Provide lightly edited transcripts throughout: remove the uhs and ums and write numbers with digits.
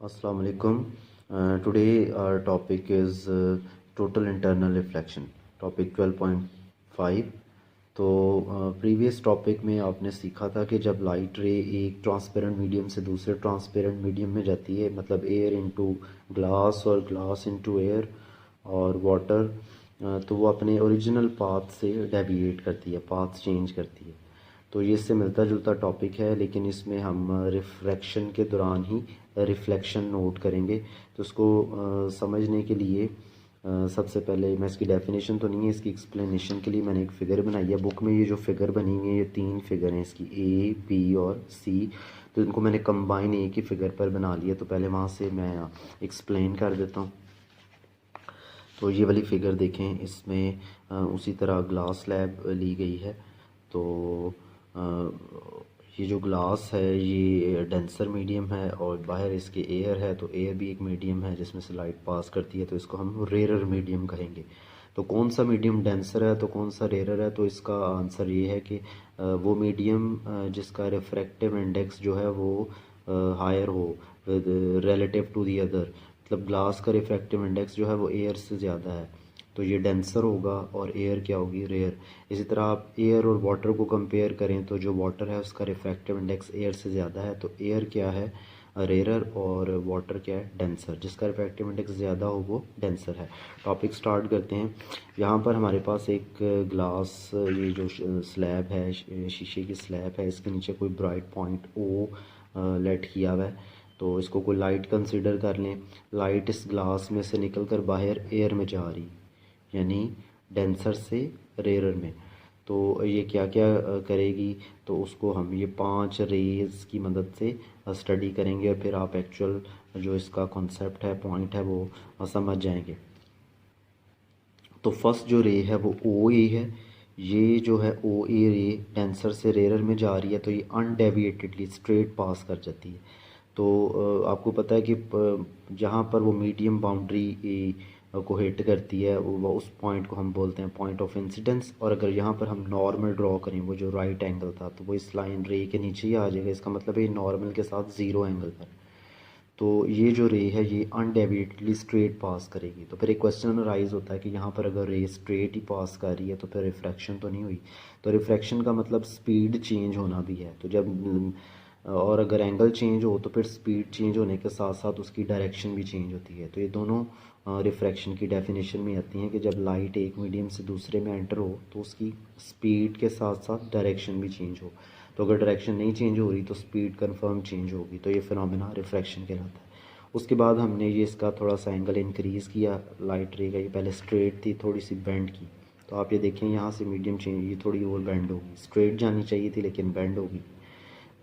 Assalamu alaikum. Today our topic is total internal reflection, topic 12.5. तो previous topic में आपने सीखा था कि जब लाइट रे एक ट्रांसपेरेंट मीडियम से दूसरे ट्रांसपेरेंट मीडियम में जाती है, मतलब एयर इनटू ग्लास और ग्लास इनटू एयर और वाटर, तो वो अपने ओरिजिनल पाथ से डेविएट करती है, पाथ चेंज करती है। तो ये इससे मिलता जुलता टॉपिक है, लेकिन इसमें हम रिफ्रैक्शन के दौरान ही रिफ्लेक्शन नोट करेंगे। तो उसको समझने के लिए सबसे पहले मैं इसकी डेफिनेशन तो नहीं है, इसकी एक्सप्लेनेशन के लिए मैंने एक फ़िगर बनाई है। बुक में ये जो फ़िगर बनी हुई है, ये 3 फिगर हैं इसकी, ए, बी और सी। तो इनको मैंने कंबाइन एक ही फ़िगर पर बना लिया। तो पहले वहाँ से मैं एक्सप्लेन कर देता हूँ। तो ये वाली फ़िगर देखें, इसमें उसी तरह ग्लास स्लैब ली गई है। तो ये जो ग्लास है ये डेंसर मीडियम है और बाहर इसके एयर है। तो एयर भी एक मीडियम है जिसमें से लाइट पास करती है, तो इसको हम रेयर मीडियम कहेंगे। तो कौन सा मीडियम डेंसर है तो कौन सा रेयर है, तो इसका आंसर ये है कि वो मीडियम जिसका रिफ्रैक्टिव इंडेक्स जो है वो हायर हो रिलेटिव टू दी अदर। मतलब ग्लास का रिफ्रैक्टिव इंडेक्स जो है वो एयर से ज़्यादा है, तो ये डेंसर होगा और एयर क्या होगी, रेयर। इसी तरह आप एयर और वाटर को कंपेयर करें तो जो वाटर है उसका रिफ्रैक्टिव इंडेक्स एयर से ज़्यादा है, तो एयर क्या है, रेयर, और वाटर क्या है, डेंसर। जिसका रिफ्रैक्टिव इंडेक्स ज़्यादा हो वो डेंसर है। टॉपिक स्टार्ट करते हैं। यहाँ पर हमारे पास एक ग्लास, ये जो स्लैब है, शीशे की स्लैब है, इसके नीचे कोई ब्राइट पॉइंट ओ लेट किया हुआ है। तो इसको कोई लाइट कंसिडर कर लें। लाइट इस ग्लास में से निकल कर बाहर एयर में जा रही, यानी डेंसर से रेयर में। तो ये क्या क्या करेगी, तो उसको हम ये 5 रेज़ की मदद से स्टडी करेंगे और फिर आप एक्चुअल जो इसका कॉन्सेप्ट है, पॉइंट है, वो समझ जाएंगे। तो फर्स्ट जो रे है वो ओ ए है। ये जो है ओ ए रे डेंसर से रेयर में जा रही है, तो ये अनडेविएटेडली स्ट्रेट पास कर जाती है। तो आपको पता है कि जहाँ पर वो मीडियम बाउंड्री को हिट करती है, वो उस पॉइंट को हम बोलते हैं पॉइंट ऑफ इंसिडेंस। और अगर यहाँ पर हम नॉर्मल ड्रॉ करें, वो जो राइट एंगल था, तो वो इस लाइन रे के नीचे ही आ जाएगा। इसका मतलब है नॉर्मल के साथ ज़ीरो एंगल पर। तो ये जो रे है ये अनडेविएटेडली स्ट्रेट पास करेगी। तो फिर एक क्वेश्चन राइज होता है कि यहाँ पर अगर रे स्ट्रेट ही पास कर रही है तो फिर रिफ्रैक्शन तो नहीं हुई। तो रिफ्रैक्शन का मतलब स्पीड चेंज होना भी है। तो जब और अगर एंगल चेंज हो तो फिर स्पीड चेंज होने के साथ साथ उसकी डायरेक्शन भी चेंज होती है। तो ये दोनों रिफ्रैक्शन की डेफिनेशन में आती हैं कि जब लाइट एक मीडियम से दूसरे में एंटर हो तो उसकी स्पीड के साथ साथ डायरेक्शन भी चेंज हो। तो अगर डायरेक्शन नहीं चेंज हो रही तो स्पीड कंफर्म चेंज होगी। तो ये फिनोमेना रिफ्रैक्शन कहलाता है। उसके बाद हमने ये इसका थोड़ा सा एंगल इंक्रीज़ किया लाइट रे का। ये पहले स्ट्रेट थी, थोड़ी सी बेंड की। तो आप ये देखें यहाँ से मीडियम चेंज, ये थोड़ी और बेंड होगी। स्ट्रेट जानी चाहिए थी लेकिन बेंड होगी।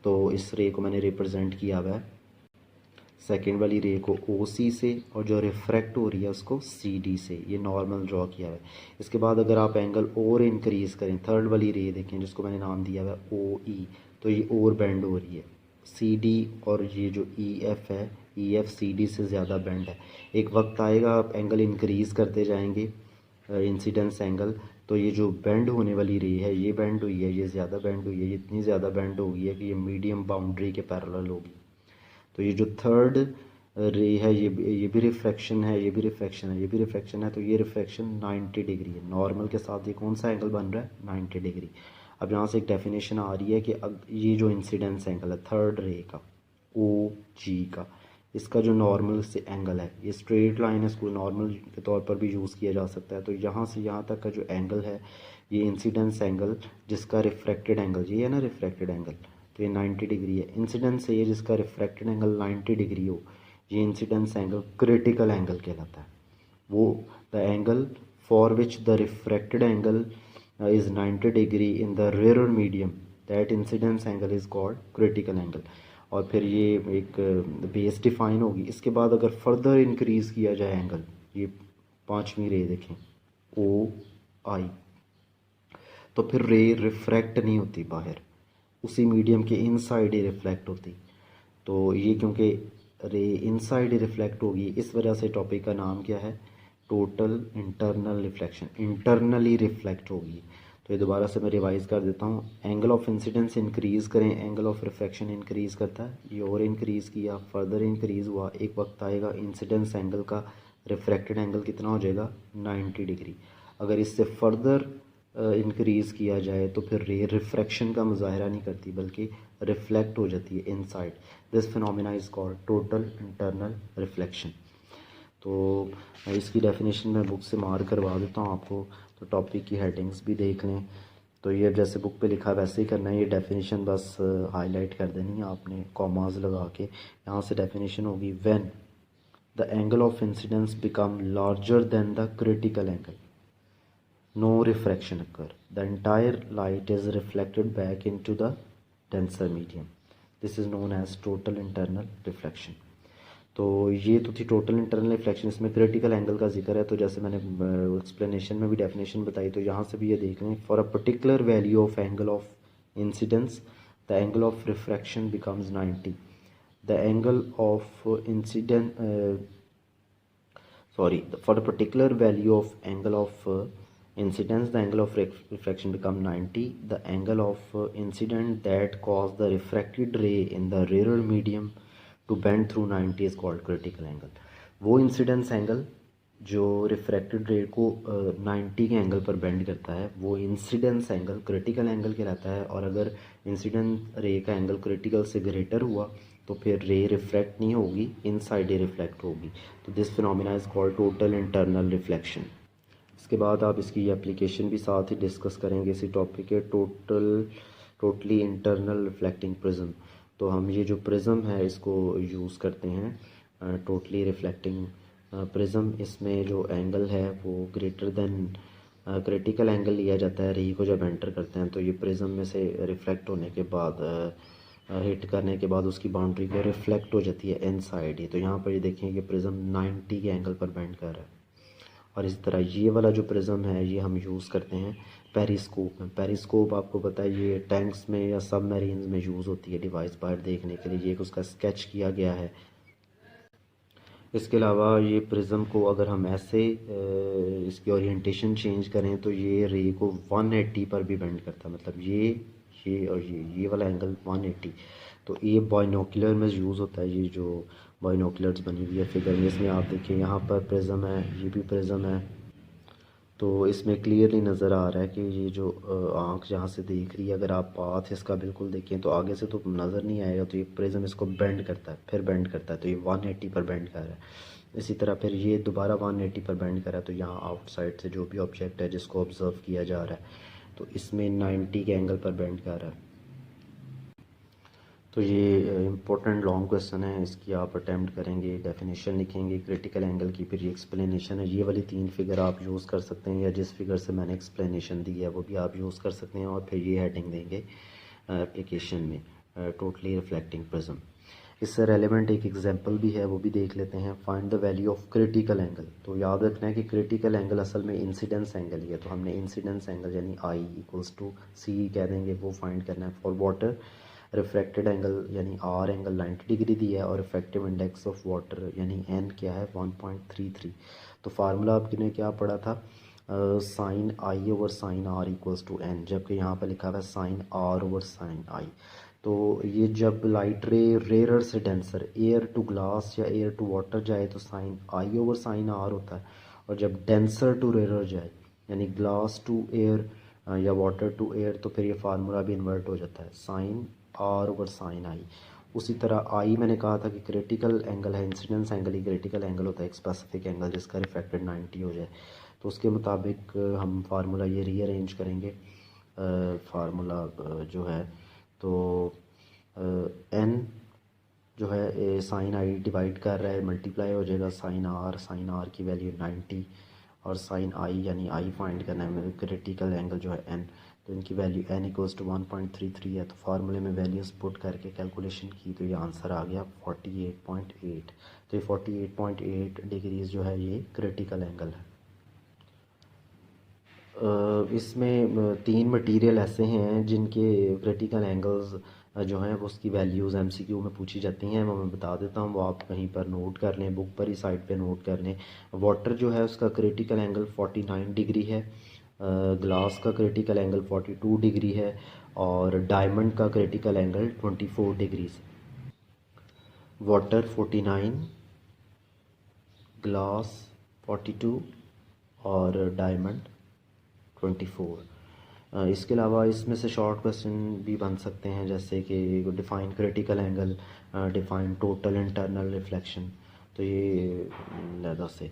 तो इस रे को मैंने रिप्रेजेंट किया हुआ है सेकेंड वाली रे को ओ सी से, और जो रिफ्रैक्ट हो रही है उसको सी डी से। ये नॉर्मल ड्रॉ किया हुआ है। इसके बाद अगर आप एंगल और इंक्रीज़ करें, थर्ड वाली रे देखें जिसको मैंने नाम दिया हुआ है ओ ई, तो ये और बेंड हो रही है सी डी। और ये जो ई एफ है, ई एफ सी डी से ज़्यादा बेंड है। एक वक्त आएगा आप एंगल इंक्रीज़ करते जाएंगे, इंसिडेंस एंगल, तो ये जो बेंड होने वाली रे है ये बेंड हुई है, ये ज़्यादा बेंड हुई है, ये इतनी ज़्यादा बेंड हो गई है कि ये मीडियम बाउंड्री के पैरेलल होगी। तो ये जो थर्ड रे है ये भी रिफ्रैक्शन है, ये भी रिफ्रैक्शन है, ये भी रिफ्रैक्शन है। तो ये रिफ्रैक्शन 90 डिग्री है। नॉर्मल के साथ ये कौन सा एंगल बन रहा है, 90 डिग्री। अब यहाँ से एक डेफिनेशन आ रही है कि अब ये जो इंसिडेंस एंगल है थर्ड रे का, ओ जी का, इसका जो नॉर्मल से एंगल है, ये स्ट्रेट लाइन है, इसको नॉर्मल के तौर पर भी यूज़ किया जा सकता है। तो यहाँ से यहाँ तक का जो एंगल है ये इंसिडेंस एंगल, जिसका रिफ्रैक्टेड एंगल ये है ना, रिफ्रैक्टेड एंगल, तो ये 90 डिग्री है। इंसिडेंस से ये जिसका रिफ्रैक्टेड एंगल 90 डिग्री हो, ये इंसिडेंस एंगल क्रिटिकल एंगल कहलाता है। वो the angle for which the refracted angle is 90 degree in the rare medium, that incidence angle is called critical angle. और फिर ये एक बेस डिफाइन होगी। इसके बाद अगर फर्दर इंक्रीज़ किया जाए एंगल, ये पांचवी रे देखें ओ आई, तो फिर रे रिफ्रैक्ट नहीं होती बाहर, उसी मीडियम के इनसाइड ही रिफ्लेक्ट होती। तो ये क्योंकि रे इनसाइड ही रिफ्लेक्ट होगी, इस वजह से टॉपिक का नाम क्या है, total internal reflection. Internally reflect होगी। तो तो ये दोबारा से मैं रिवाइज़ कर देता हूँ। एंगल ऑफ इंसिडेंस इंक्रीज़ करें, एंगल ऑफ रिफ्रैक्शन इंक्रीज़ करता है। ये और इंक्रीज़ किया, फर्दर इंक्रीज़ हुआ, एक वक्त आएगा इंसिडेंस एंगल का रिफ्रैक्टेड एंगल कितना हो जाएगा 90 डिग्री। अगर इससे फर्दर इंक्रीज़ किया जाए तो फिर रे रिफ्रैक्शन का मुजाहरा नहीं करती बल्कि रिफ्लेक्ट हो जाती है inside. This phenomena is called total internal reflection. तो इसकी डेफिनेशन मैं बुक से मार करवा देता हूँ आपको, तो टॉपिक की हेडिंग्स भी देख लें। तो ये जैसे बुक पे लिखा वैसे ही करना है, ये डेफिनेशन बस हाईलाइट कर देनी है आपने कॉमास लगा के। यहाँ से डेफिनेशन होगी when the angle of incidence become larger than the critical angle, no refraction occur, the entire light is reflected back into the denser medium. This is known as total internal reflection. तो ये तो थी total internal reflection. इसमें critical angle का जिक्र है, तो जैसे मैंने एक्सप्लेनेशन में भी डेफिनेशन बताई, तो यहाँ से भी ये देख लें। For a particular value of angle of incidence the angle of refraction becomes 90, the angle of incident for a particular value of angle of incidence the angle of refraction become 90, the angle of incident that cause the refracted ray in the rarer medium to bend through 90 is called critical angle. वो incidence angle जो refracted रे को 90 के angle पर bend करता है वो incidence angle critical angle कहलाता है। और अगर इंसिडेंट रे का एंगल क्रिटिकल से ग्रेटर हुआ तो फिर रे रिफ्रैक्ट नहीं होगी, इनसाइड रे रिफ्लेक्ट होगी। तो this phenomena is called total internal reflection. इसके बाद आप इसकी एप्लीकेशन भी साथ ही डिस्कस करेंगे इसी टॉपिक के। टोटली इंटरनल रिफ्लेक्टिंग प्रिज्म, तो हम ये जो प्रिज्म है इसको यूज़ करते हैं टोटली रिफ्लेक्टिंग प्रिज्म। इसमें जो एंगल है वो ग्रेटर देन क्रिटिकल एंगल लिया जाता है रे को जब एंटर करते हैं। तो ये प्रिज्म में से रिफ्लेक्ट होने के बाद हिट करने के बाद उसकी बाउंड्री पे रिफ्लेक्ट हो जाती है इनसाइड ही। तो यहाँ पर ये देखें कि प्रिज्म 90 के एंगल पर बेंड कर रहा है। और इस तरह ये वाला जो प्रिज्म है ये हम यूज़ करते हैं पेरिस्कोप में। पेरिस्कोप आपको पता है ये टैंक्स में या सबमरीन्स में यूज़ होती है डिवाइस बाहर देखने के लिए। ये उसका स्केच किया गया है। इसके अलावा ये प्रिज्म को अगर हम ऐसे इसकी ओरिएंटेशन चेंज करें तो ये रे को 180 पर भी बेंड करता है। मतलब ये और ये वाला एंगल 180। तो ये बाइनोकुलर में यूज़ होता है। ये जो बाइनोकुलर्स बनी हुई है फिगर में, इसमें आप देखिए यहाँ पर प्रिज्म है, ये भी प्रिज्म है। तो इसमें क्लियरली नज़र आ रहा है कि ये जो आँख जहाँ से देख रही है, अगर आप पाथ इसका बिल्कुल देखें तो आगे से तो नज़र नहीं आएगा। तो ये प्रिज्म इसको बेंड करता है, फिर बेंड करता है, तो ये 180 पर बेंड कर रहा है। इसी तरह फिर ये दोबारा 180 पर बेंड कर रहा है। तो यहाँ आउटसाइड से जो भी ऑब्जेक्ट है जिसको ऑब्ज़र्व किया जा रहा है तो इसमें 90 के एंगल पर बेंड कर रहा है। तो ये इम्पोर्टेंट लॉन्ग क्वेश्चन है, इसकी आप अटैम्प्ट करेंगे, डेफिनेशन लिखेंगे क्रिटिकल एंगल की, फिर ये एक्सप्लेनेशन है। ये वाली 3 फिगर आप यूज़ कर सकते हैं या जिस फिगर से मैंने एक्सप्लेनेशन दी है वो भी आप यूज़ कर सकते हैं। और फिर ये हेडिंग देंगे एप्लीकेशन में टोटली रिफ्लेक्टिंग प्रिज्म। इससे रेलेवेंट एक एग्जांपल भी है, वो भी देख लेते हैं। Find the value of critical angle. तो याद रखना है कि क्रिटिकल एंगल असल में इंसिडेंस एंगल ही है। तो हमने इंसिडेंस एंगल यानी आई इक्वल्स टू सी कह देंगे, वो फाइंड करना है। फॉर वाटर रिफ्रैक्टेड एंगल यानी आर एंगल 90 डिग्री दिया है और इफेक्टिव इंडेक्स ऑफ वाटर यानी एन क्या है 1.33। तो फार्मूला आपने क्या पढ़ा था, sine I over sine R equals to N, जबकि यहाँ पर लिखा हुआ है sine R over sine I. तो ये जब लाइट रे रेयर से डेंसर एयर टू ग्लास या एयर टू वाटर जाए तो sine I over sine are होता है। और जब डेंसर टू रेयर जाए यानी ग्लास टू एयर या वाटर टू एयर तो फिर ये फार्मूला भी इन्वर्ट हो जाता है, साइन आर ओवर साइन आई। उसी तरह आई मैंने कहा था कि क्रिटिकल एंगल है, इंसिडेंस एंगल ही क्रिटिकल एंगल होता है, एक स्पेसिफिक एंगल जिसका रिफ्रैक्टेड 90 हो जाए। तो उसके मुताबिक हम फार्मूला ये रीअरेंज करेंगे। फार्मूला जो है तो एन जो है साइन आई डिवाइड कर रहा है, मल्टीप्लाई हो जाएगा साइन आर की वैल्यू 90 और साइन आई यानी आई फाइंड करना है क्रिटिकल एंगल जो है एन। तो इनकी वैल्यू एन इक्वल्स टू 1.33 है। तो फार्मूले में वैल्यूज़ पुट करके कैलकुलेशन की तो ये आंसर आ गया 48.8। तो ये 48.8 डिग्रीज जो है ये क्रिटिकल एंगल है। इसमें 3 मटेरियल ऐसे हैं जिनके क्रिटिकल एंगल्स जो हैं वो उसकी वैल्यूज़ एमसीक्यू में पूछी जाती हैं। वो मैं बता देता हूँ, वो आप कहीं पर नोट कर लें, बुक पर ही साइड पे नोट कर लें। वाटर जो है उसका क्रिटिकल एंगल 49 डिग्री है। ग्लास का क्रिटिकल एंगल 42 डिग्री है और डायमंड का critical angle 24 degrees. Water 49, glass 42 और डायमंड 24। इसके अलावा इसमें से शॉर्ट क्वेश्चन भी बन सकते हैं, जैसे कि define critical angle, define total internal reflection. तो ये लहदा से